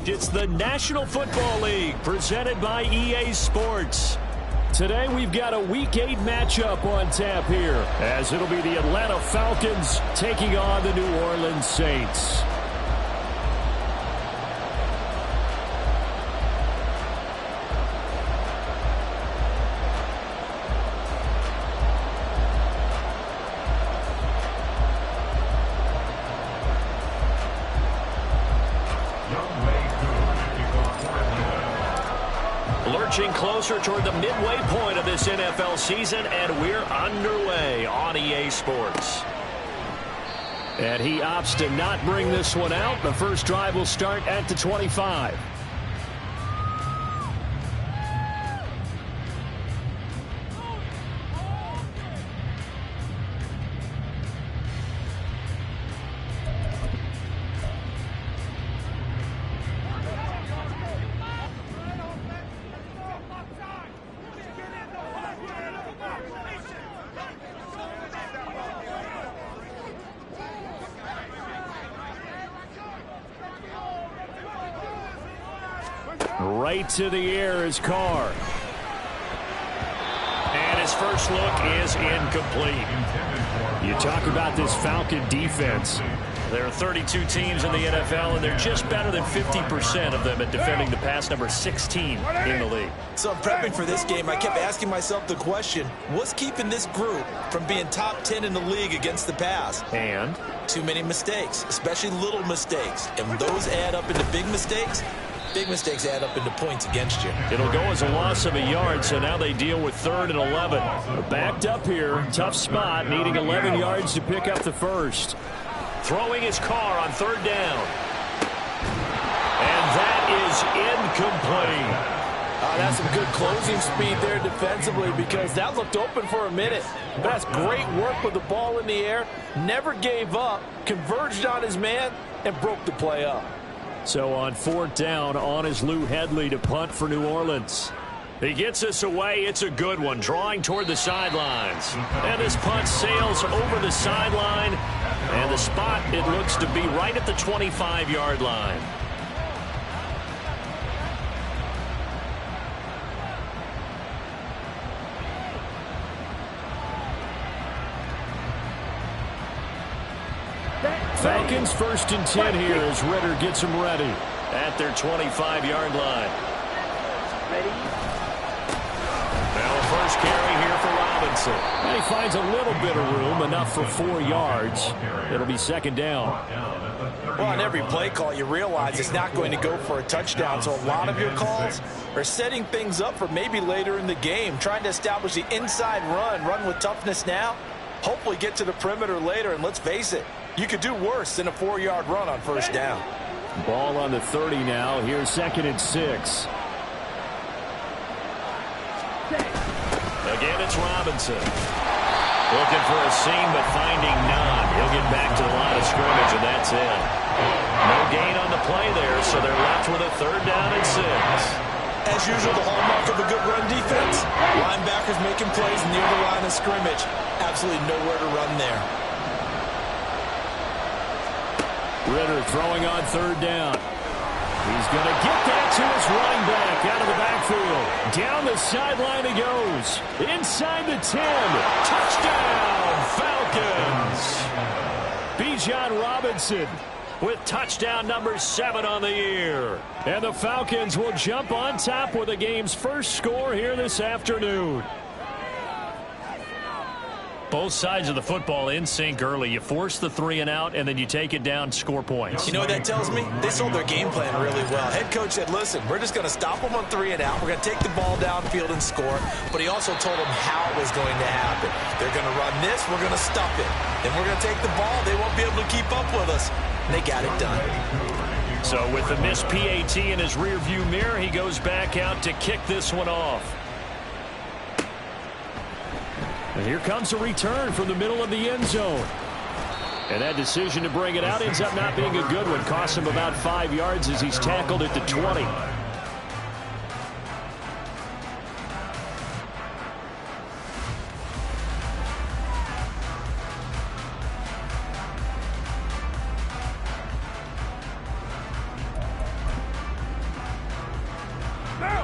It's the National Football League presented by EA Sports. Today we've got a Week 8 matchup on tap here, as it'll be the Atlanta Falcons taking on the New Orleans Saints. Lurching closer toward the midway point of this NFL season, and we're underway on EA Sports. And he opts to not bring this one out. The first drive will start at the 25. Right to the air is Carr. And his first look is incomplete. You talk about this Falcon defense. There are 32 teams in the NFL, and they're just better than 50% of them at defending the pass, number 16 in the league. So prepping for this game, I kept asking myself the question, what's keeping this group from being top 10 in the league against the pass? And? Too many mistakes, especially little mistakes. And when those add up into big mistakes add up into points against you. It'll go as a loss of a yard, so now they deal with 3rd and 11. Backed up here, tough spot, needing 11 yards to pick up the first. Throwing his Carr on 3rd down. And that is incomplete. That's some good closing speed there defensively, because that looked open for a minute. But that's great work with the ball in the air. Never gave up, converged on his man, and broke the play up. So on 4th down, on is Lou Hedley to punt for New Orleans. He gets us away. It's a good one, drawing toward the sidelines. And this punt sails over the sideline. And the spot, it looks to be right at the 25-yard line. Falcons 1st and 10 here as Ritter gets them ready at their 25-yard line. Ready? Now a first carry here for Robinson. And he finds a little bit of room, enough for 4 yards. It'll be 2nd down. Well, on every play call, you realize it's not going to go for a touchdown. So a lot of your calls are setting things up for maybe later in the game, trying to establish the inside run with toughness now, hopefully get to the perimeter later. And let's face it, you could do worse than a 4-yard run on 1st down. Ball on the 30 now. Here's 2nd and 6. Again, it's Robinson. Looking for a seam, but finding none. He'll get back to the line of scrimmage, and that's it. No gain on the play there, so they're left with a 3rd down and 6. As usual, the hallmark of a good run defense. Linebackers making plays near the line of scrimmage. Absolutely nowhere to run there. Ritter throwing on 3rd down. He's going to get that to his running back out of the backfield. Down the sideline he goes. Inside the 10. Touchdown, Falcons. Bijan Robinson with touchdown number 7 on the year. And the Falcons will jump on top with the game's first score here this afternoon. Both sides of the football in sync early. You force the 3 and out, and then you take it down, score points. You know what that tells me? They sold their game plan really well. Head coach said, listen, we're just going to stop them on 3 and out. We're going to take the ball downfield and score. But he also told them how it was going to happen. They're going to run this. We're going to stop it. Then we're going to take the ball. They won't be able to keep up with us. And they got it done. So with the missed PAT in his rearview mirror, he goes back out to kick this one off. And here comes a return from the middle of the end zone. And that decision to bring it out ends up not being a good one. Costs him about 5 yards as he's tackled at the 20.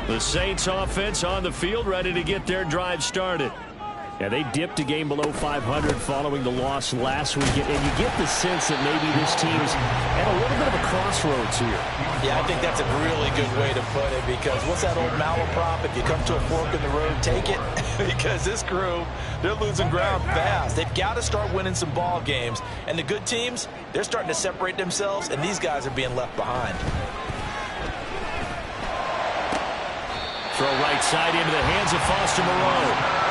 The Saints offense on the field, ready to get their drive started. Yeah, they dipped a game below 500 following the loss last weekend, and you get the sense that maybe this team's at a little bit of a crossroads here. Yeah, I think that's a really good way to put it, because what's that old malaprop? If you come to a fork in the road, take it. Because this crew, they're losing ground fast. They've got to start winning some ball games, and the good teams, they're starting to separate themselves, and these guys are being left behind. Throw right side into the hands of Foster Moreau.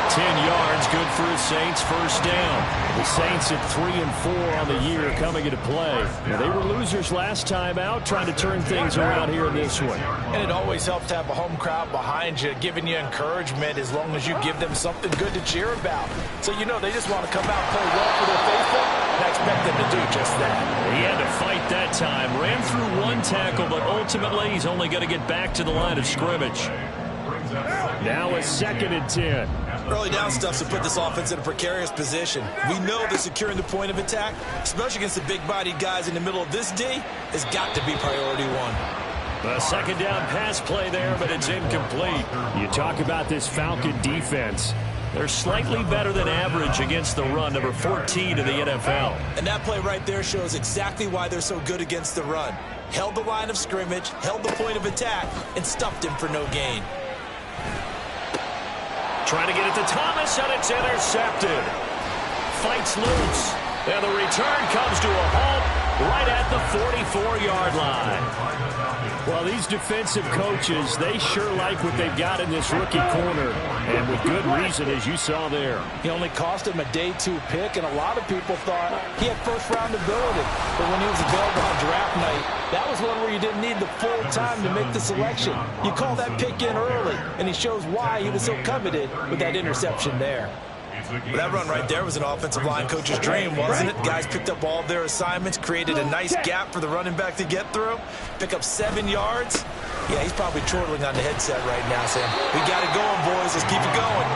10 yards, good for the Saints, first down. The Saints at 3 and 4 on the year coming into play. Now, they were losers last time out, trying to turn things around here in this one. And it always helps to have a home crowd behind you, giving you encouragement as long as you give them something good to cheer about. So, you know, they just want to come out and play well for their faithful, and I expect them to do just that. He had to fight that time. Ran through one tackle, but ultimately he's only going to get back to the line of scrimmage. Now a 2nd and 10. Early down stuff's to put this offense in a precarious position. We know that securing the point of attack, especially against the big-bodied guys in the middle of this D, has got to be priority 1. A 2nd down pass play there, but it's incomplete. You talk about this Falcon defense. They're slightly better than average against the run, number 14 in the NFL. And that play right there shows exactly why they're so good against the run. Held the line of scrimmage, held the point of attack, and stuffed him for no gain. Trying to get it to Thomas, and it's intercepted. Fights loose, and the return comes to a halt right at the 44-yard line. Well, these defensive coaches, they sure like what they've got in this rookie corner, and with good reason, as you saw there. He only cost him a day 2 pick, and a lot of people thought he had first-round ability. But when he was available on draft night, that was one where you didn't need the full time to make the selection. You call that pick in early, and he shows why he was so coveted with that interception there. But that run right there was an offensive line coach's dream, wasn't it? Guys picked up all of their assignments, created a nice gap for the running back to get through, pick up 7 yards. Yeah, he's probably chortling on the headset right now saying, we got it going, boys. Let's keep it going.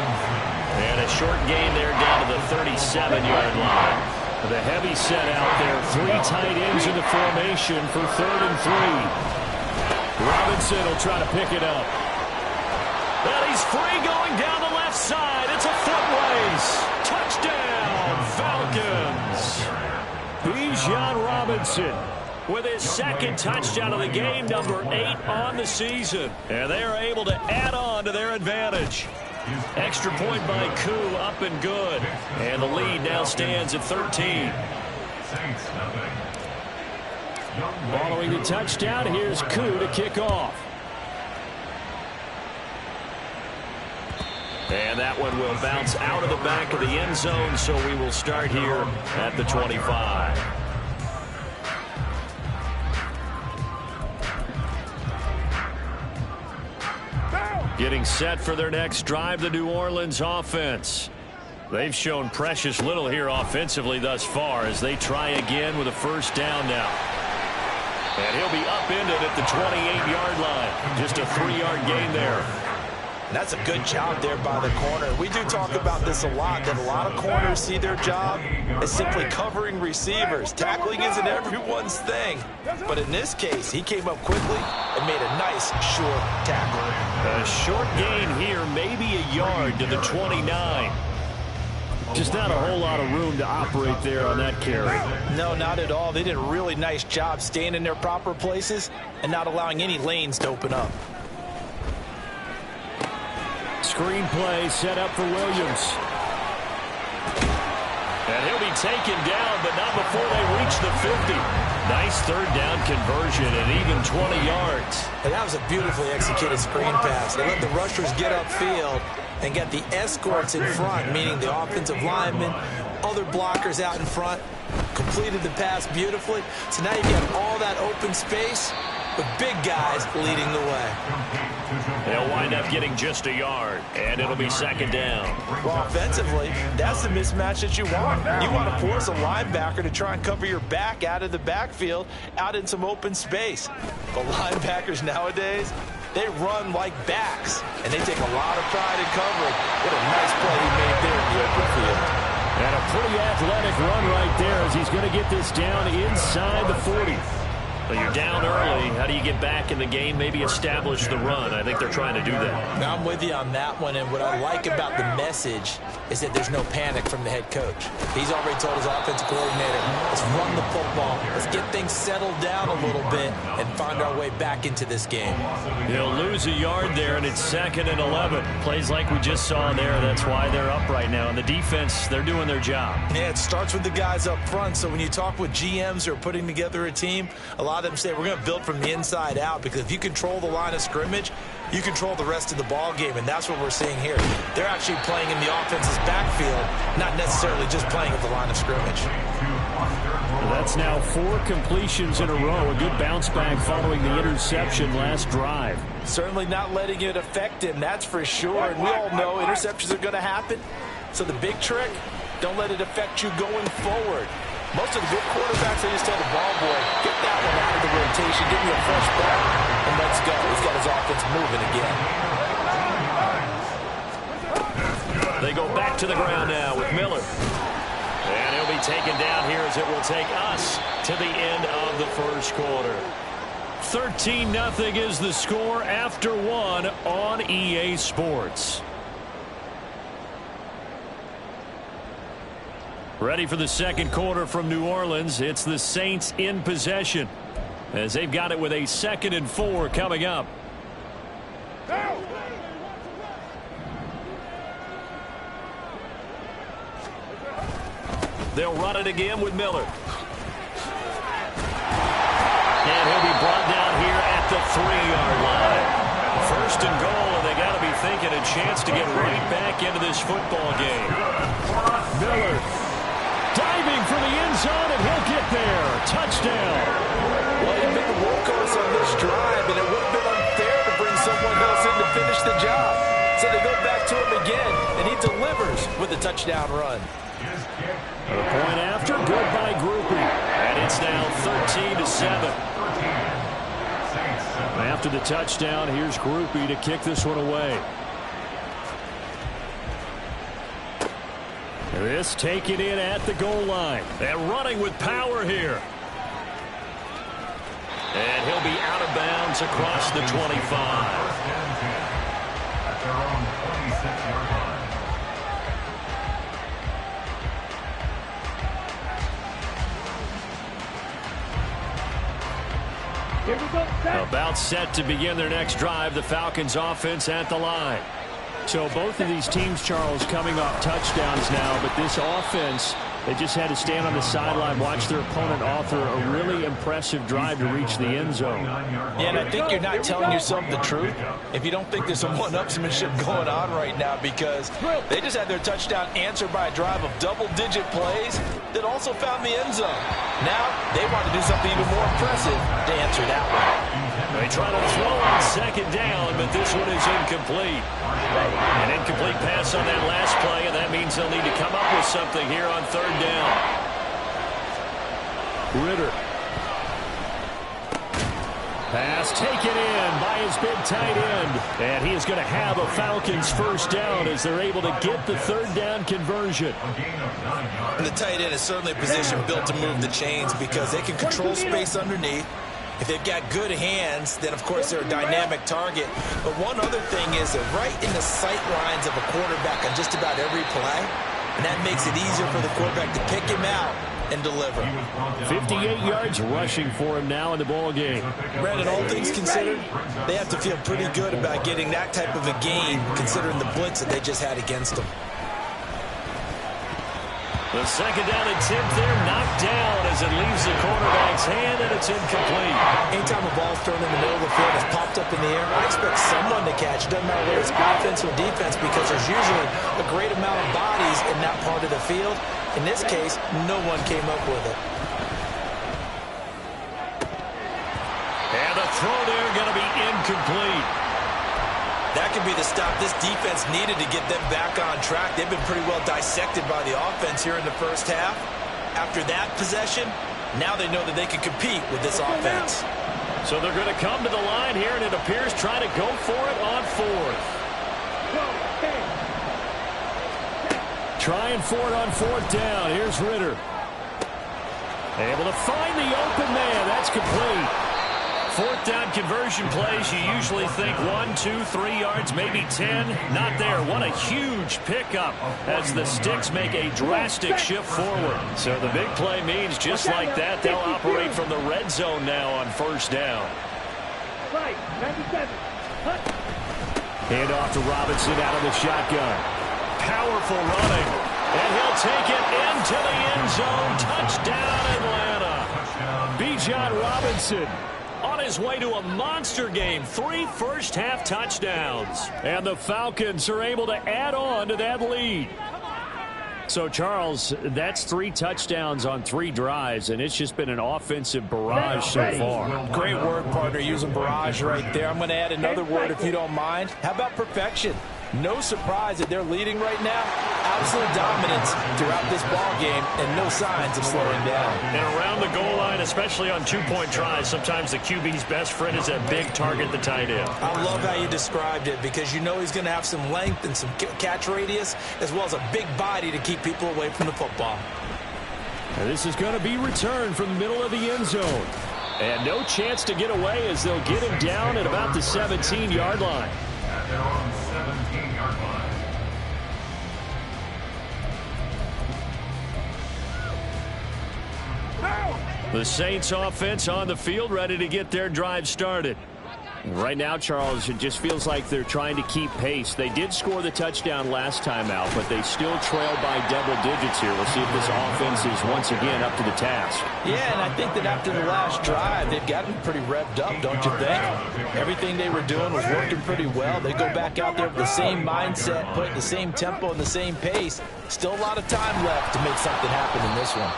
And a short gain there down to the 37-yard line. The heavy set out there. 3 tight ends in the formation for 3rd and 3. Robinson will try to pick it up. And he's free going down the left side. It's a foot race. Touchdown, Falcons. Bijan Robinson with his 2nd touchdown of the game, number 8 on the season. And they are able to add on to their advantage. Extra point by Koo, up and good. And the lead now stands at 13. Following the touchdown, here's Koo to kick off. And that one will bounce out of the back of the end zone, so we will start here at the 25. Getting set for their next drive, the New Orleans offense. They've shown precious little here offensively thus far as they try again with a first down now. And he'll be upended at the 28-yard line. Just a 3-yard gain there. And that's a good job there by the corner. We do talk about this a lot, that a lot of corners see their job as simply covering receivers. Tackling isn't everyone's thing. But in this case, he came up quickly and made a nice short tackle. A short gain here, maybe a yard to the 29. Just not a whole lot of room to operate there on that carry. No, not at all. They did a really nice job staying in their proper places and not allowing any lanes to open up. Screen play set up for Williams. And he'll be taken down, but not before they reach the 50. Nice third down conversion and even 20 yards. And that was a beautifully executed screen pass. They let the rushers get upfield and get the escorts in front, meaning the offensive linemen, other blockers out in front, completed the pass beautifully. So now you get all that open space with big guys leading the way. They'll wind up getting just a yard, and it'll be second down. Well, offensively, that's the mismatch that you want. You want to force a linebacker to try and cover your back out of the backfield, out in some open space. But linebackers nowadays, they run like backs, and they take a lot of pride in covering. What a nice play he made there in the open field. And a pretty athletic run right there as he's going to get this down inside the 40. But you're down early. How do you get back in the game? Maybe establish the run. I think they're trying to do that. Now, I'm with you on that one, and what I like about the message is that there's no panic from the head coach. He's already told his offensive coordinator, let's run the football, let's get things settled down a little bit and find our way back into this game. He'll lose a yard there, and it's 2nd and 11. Plays like we just saw there. That's why they're up right now. And the defense, they're doing their job. Yeah, it starts with the guys up front. So when you talk with GMs who are putting together a team, a lot of them say we're going to build from the inside out, because if you control the line of scrimmage, you control the rest of the ball game, and that's what we're seeing here. They're actually playing in the offense's backfield, not necessarily just playing at the line of scrimmage. That's now 4 completions in a row. A good bounce back following the interception last drive. Certainly not letting it affect him, that's for sure. And we all know interceptions are going to happen. So the big trick, don't let it affect you going forward. Most of the good quarterbacks, they just tell the ball boy, get that one out of the rotation, give me a fresh ball, and let's go. He's got his offense moving again. They go back to the ground now with Miller. And he'll be taken down here as it will take us to the end of the first quarter. 13-0 is the score after 1 on EA Sports. Ready for the second quarter from New Orleans. It's the Saints in possession as they've got it with a 2nd and 4 coming up. They'll run it again with Miller. And he'll be brought down here at the 3-yard line. 1st and goal, and they got to be thinking a chance to get right back into this football game. Miller diving for the end zone, and he'll get there. Touchdown. Well, he's been the workhorse on this drive, and it would have been unfair to bring someone else in to finish the job. So they go back to him again, and he delivers with a touchdown run. A point after, good by Groupie. And it's now 13-7. After the touchdown, here's Groupie to kick this one away. This taken in at the goal line. And running with power here. And he'll be out of bounds across the 25. At their own 26-yard line. About set to begin their next drive. The Falcons offense at the line. So both of these teams, Charles, coming off touchdowns now, but this offense, they just had to stand on the sideline, watch their opponent author a really impressive drive to reach the end zone. Yeah, and I think you're not telling yourself the truth if you don't think there's some one-upsmanship going on right now, because they just had their touchdown answered by a drive of double-digit plays that also found the end zone. Now they want to do something even more impressive to answer that one. They try to throw on 2nd down, but this one is incomplete. An incomplete pass on that last play, and that means they'll need to come up with something here on 3rd down. Ritter. Pass taken in by his big tight end. And he is going to have a Falcons 1st down as they're able to get the 3rd down conversion. And the tight end is certainly a position built to move the chains because they can control space underneath. If they've got good hands, then, of course, they're a dynamic target. But one other thing is they're right in the sight lines of a quarterback on just about every play. and that makes it easier for the quarterback to pick him out and deliver. 58 yards rushing for him now in the ball game. Brandon, all things considered, they have to feel pretty good about getting that type of a gain, considering the blitz that they just had against them. The second down attempt there knocked down as it leaves the quarterback's hand, and it's incomplete. Anytime a ball's thrown in the middle of the field, it's popped up in the air, I expect someone to catch. Doesn't matter whether it's offense or defense, because there's usually a great amount of bodies in that part of the field. In this case, no one came up with it. And the throw there going to be incomplete. That could be the stop this defense needed to get them back on track. They've been pretty well dissected by the offense here in the first half. After that possession, now they know that they can compete with this offense. So they're going to come to the line here, and it appears trying to go for it on fourth. Trying for it on fourth down. Here's Ritter. Able to find the open man. That's complete. Fourth down conversion plays, you usually think 1, 2, 3 yards, maybe 10. Not there. What a huge pickup as the Sticks make a drastic shift forward. So the big play means just like that, they'll operate from the red zone now on first down. Hand off to Robinson out of the shotgun. Powerful running. And he'll take it into the end zone. Touchdown, Atlanta. Bijan Robinson on his way to a monster game. 3 first-half touchdowns. And the Falcons are able to add on to that lead. So, Charles, that's 3 touchdowns on 3 drives, and it's just been an offensive barrage so far. Great work, partner, using barrage right there. I'm going to add another word if you don't mind. How about perfection? No surprise that they're leading right now. Absolute dominance throughout this ball game, and no signs of slowing down. And around the goal line, especially on 2-point tries, sometimes the QB's best friend is that big target, the tight end. I love how you described it, because you know he's going to have some length and some catch radius, as well as a big body to keep people away from the football. And this is going to be returned from the middle of the end zone. And no chance to get away as they'll get him down at about the 17-yard line. They're on the 17-yard line. The Saints offense on the field, ready to get their drive started. Right now, Charles, it just feels like they're trying to keep pace. They did score the touchdown last time out, but they still trail by double digits here. We'll see if this offense is once again up to the task. Yeah, and I think that after the last drive, they've gotten pretty revved up, don't you think? Everything they were doing was working pretty well. They go back out there with the same mindset, put the same tempo and the same pace. Still a lot of time left to make something happen in this one.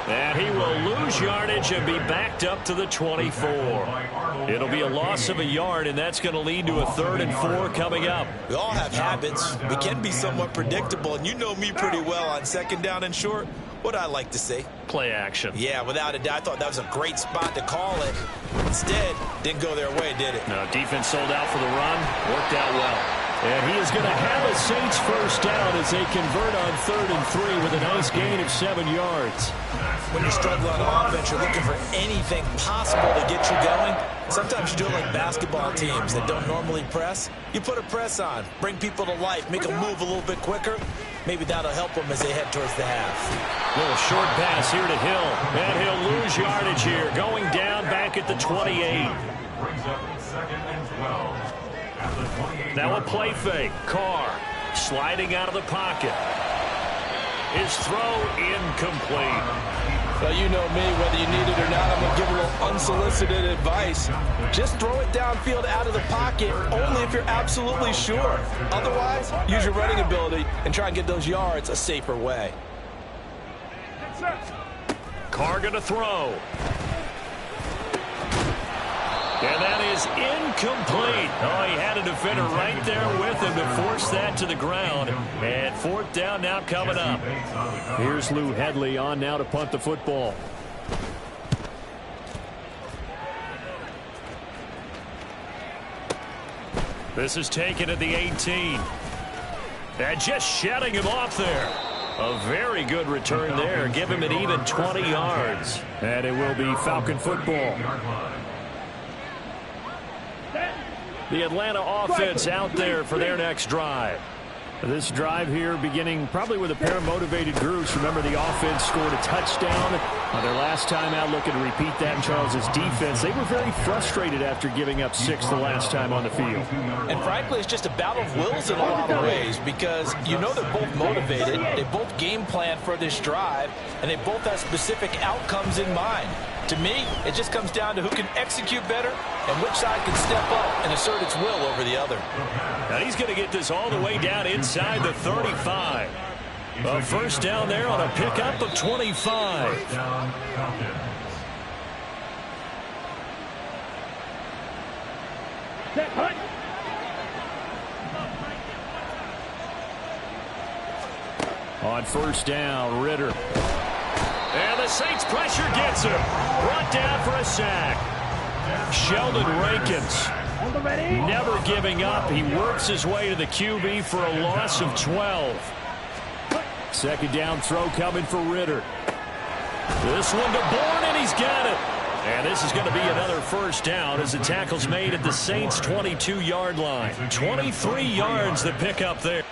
And he will lose yardage and be backed up to the 24. It'll be a loss of a yard, and that's going to lead to a 3rd and 4 coming up. We all have habits. We can be somewhat predictable, and you know me pretty well on 2nd down and short. What I like to say? Play action. Yeah, without a doubt. I thought that was a great spot to call it. Instead, didn't go their way, did it? No, defense sold out for the run. Worked out well. And he is going to have a Saints first down as they convert on 3rd and 3 with a nice gain of 7 yards. When you're struggling on offense, you're looking for anything possible to get you going. Sometimes you do it like basketball teams that don't normally press. You put a press on, bring people to life, make them move a little bit quicker. Maybe that'll help them as they head towards the half. Little short pass here to Hill. And he'll lose yardage here, going down back at the 28. Brings up 2nd and 12. Now a play fake. Carr sliding out of the pocket. His throw incomplete. Well, you know me, whether you need it or not, I'm going to give a little unsolicited advice. Just throw it downfield out of the pocket, only if you're absolutely sure. Otherwise, use your running ability and try and get those yards a safer way. Carr going to throw. And that is incomplete. Oh, he had a defender right there with him to force that to the ground. And 4th down now coming up. Here's Lou Hedley on now to punt the football. This is taken at the 18. And just shutting him off there. A very good return there. Give him an even 20 yards. And it will be Falcon football. The Atlanta offense out there for their next drive. This drive here beginning probably with a pair of motivated groups. Remember, the offense scored a touchdown on their last time out, looking to repeat that in Charles's defense. They were very frustrated after giving up 6 the last time on the field. And frankly, it's just a battle of wills in a lot of ways because you know they're both motivated. They both game plan for this drive, and they both have specific outcomes in mind. To me, it just comes down to who can execute better and which side can step up and assert its will over the other. Now he's going to get this all the way down inside the 35. A first down there on a pickup of 25. On first down, Ritter. And the Saints pressure gets him. Brought down for a sack. Sheldon Rankins never giving up. He works his way to the QB for a loss of 12. Second down throw coming for Ritter. This one to Bourne, and he's got it. And this is going to be another first down as the tackle's made at the Saints' 22-yard line. 23 yards the pick up there.